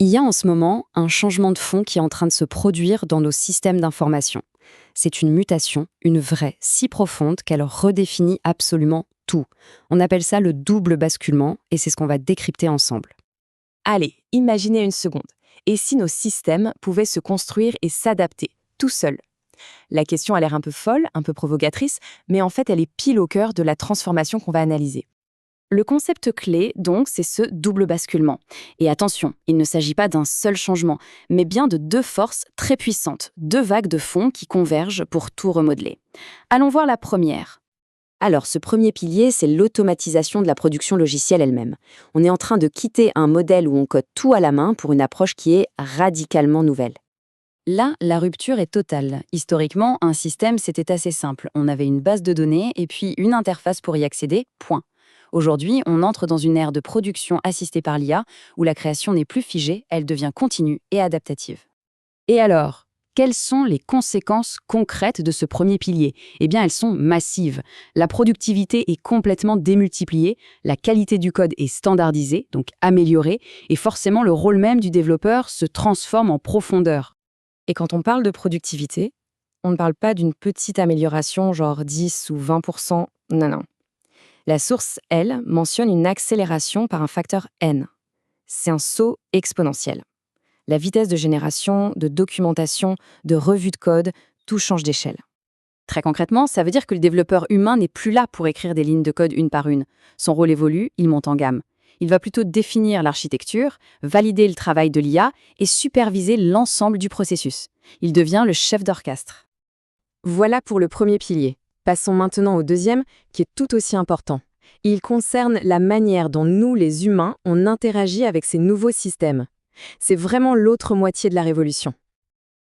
Il y a en ce moment un changement de fond qui est en train de se produire dans nos systèmes d'information. C'est une mutation, une vraie, si profonde qu'elle redéfinit absolument tout. On appelle ça le double basculement et c'est ce qu'on va décrypter ensemble. Allez, imaginez une seconde. Et si nos systèmes pouvaient se construire et s'adapter, tout seuls? La question a l'air un peu folle, un peu provocatrice, mais en fait, elle est pile au cœur de la transformation qu'on va analyser. Le concept clé, donc, c'est ce double basculement. Et attention, il ne s'agit pas d'un seul changement, mais bien de deux forces très puissantes, deux vagues de fond qui convergent pour tout remodeler. Allons voir la première. Alors, ce premier pilier, c'est l'automatisation de la production logicielle elle-même. On est en train de quitter un modèle où on code tout à la main pour une approche qui est radicalement nouvelle. Là, la rupture est totale. Historiquement, un système, c'était assez simple. On avait une base de données et puis une interface pour y accéder, point. Aujourd'hui, on entre dans une ère de production assistée par l'IA où la création n'est plus figée, elle devient continue et adaptative. Et alors, quelles sont les conséquences concrètes de ce premier pilier? Eh bien, elles sont massives. La productivité est complètement démultipliée, la qualité du code est standardisée, donc améliorée, et forcément le rôle même du développeur se transforme en profondeur. Et quand on parle de productivité, on ne parle pas d'une petite amélioration, genre 10 ou 20%, non, non. La source, elle, mentionne une accélération par un facteur n. C'est un saut exponentiel. La vitesse de génération, de documentation, de revue de code, tout change d'échelle. Très concrètement, ça veut dire que le développeur humain n'est plus là pour écrire des lignes de code une par une. Son rôle évolue, il monte en gamme. Il va plutôt définir l'architecture, valider le travail de l'IA et superviser l'ensemble du processus. Il devient le chef d'orchestre. Voilà pour le premier pilier. Passons maintenant au deuxième, qui est tout aussi important. Il concerne la manière dont nous, les humains, on interagit avec ces nouveaux systèmes. C'est vraiment l'autre moitié de la révolution.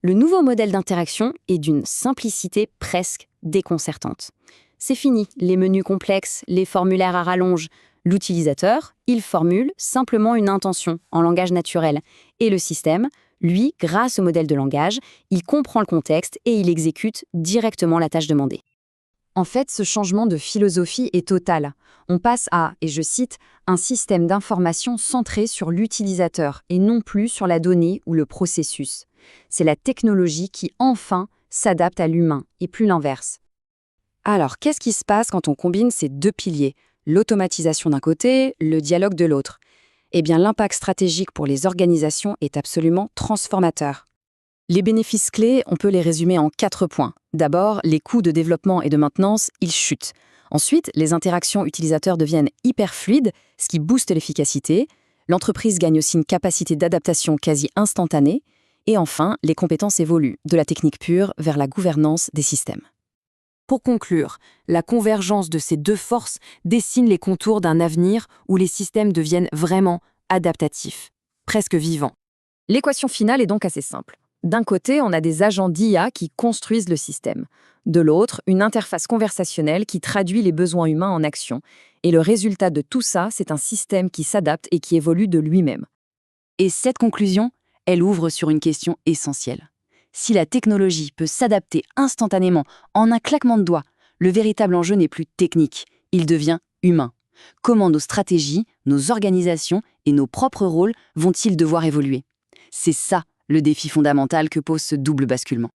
Le nouveau modèle d'interaction est d'une simplicité presque déconcertante. C'est fini, les menus complexes, les formulaires à rallonge. L'utilisateur, il formule simplement une intention en langage naturel. Et le système, lui, grâce au modèle de langage, il comprend le contexte et il exécute directement la tâche demandée. En fait, ce changement de philosophie est total. On passe à, et je cite, un système d'information centré sur l'utilisateur et non plus sur la donnée ou le processus. C'est la technologie qui, enfin, s'adapte à l'humain et plus l'inverse. Alors, qu'est-ce qui se passe quand on combine ces deux piliers, l'automatisation d'un côté, le dialogue de l'autre? Eh bien, l'impact stratégique pour les organisations est absolument transformateur. Les bénéfices clés, on peut les résumer en 4 points. D'abord, les coûts de développement et de maintenance, ils chutent. Ensuite, les interactions utilisateurs deviennent hyper fluides, ce qui booste l'efficacité. L'entreprise gagne aussi une capacité d'adaptation quasi instantanée. Et enfin, les compétences évoluent, de la technique pure vers la gouvernance des systèmes. Pour conclure, la convergence de ces deux forces dessine les contours d'un avenir où les systèmes deviennent vraiment adaptatifs, presque vivants. L'équation finale est donc assez simple. D'un côté, on a des agents d'IA qui construisent le système. De l'autre, une interface conversationnelle qui traduit les besoins humains en action. Et le résultat de tout ça, c'est un système qui s'adapte et qui évolue de lui-même. Et cette conclusion, elle ouvre sur une question essentielle. Si la technologie peut s'adapter instantanément, en un claquement de doigts, le véritable enjeu n'est plus technique, il devient humain. Comment nos stratégies, nos organisations et nos propres rôles vont-ils devoir évoluer? C'est ça le défi fondamental que pose ce double basculement.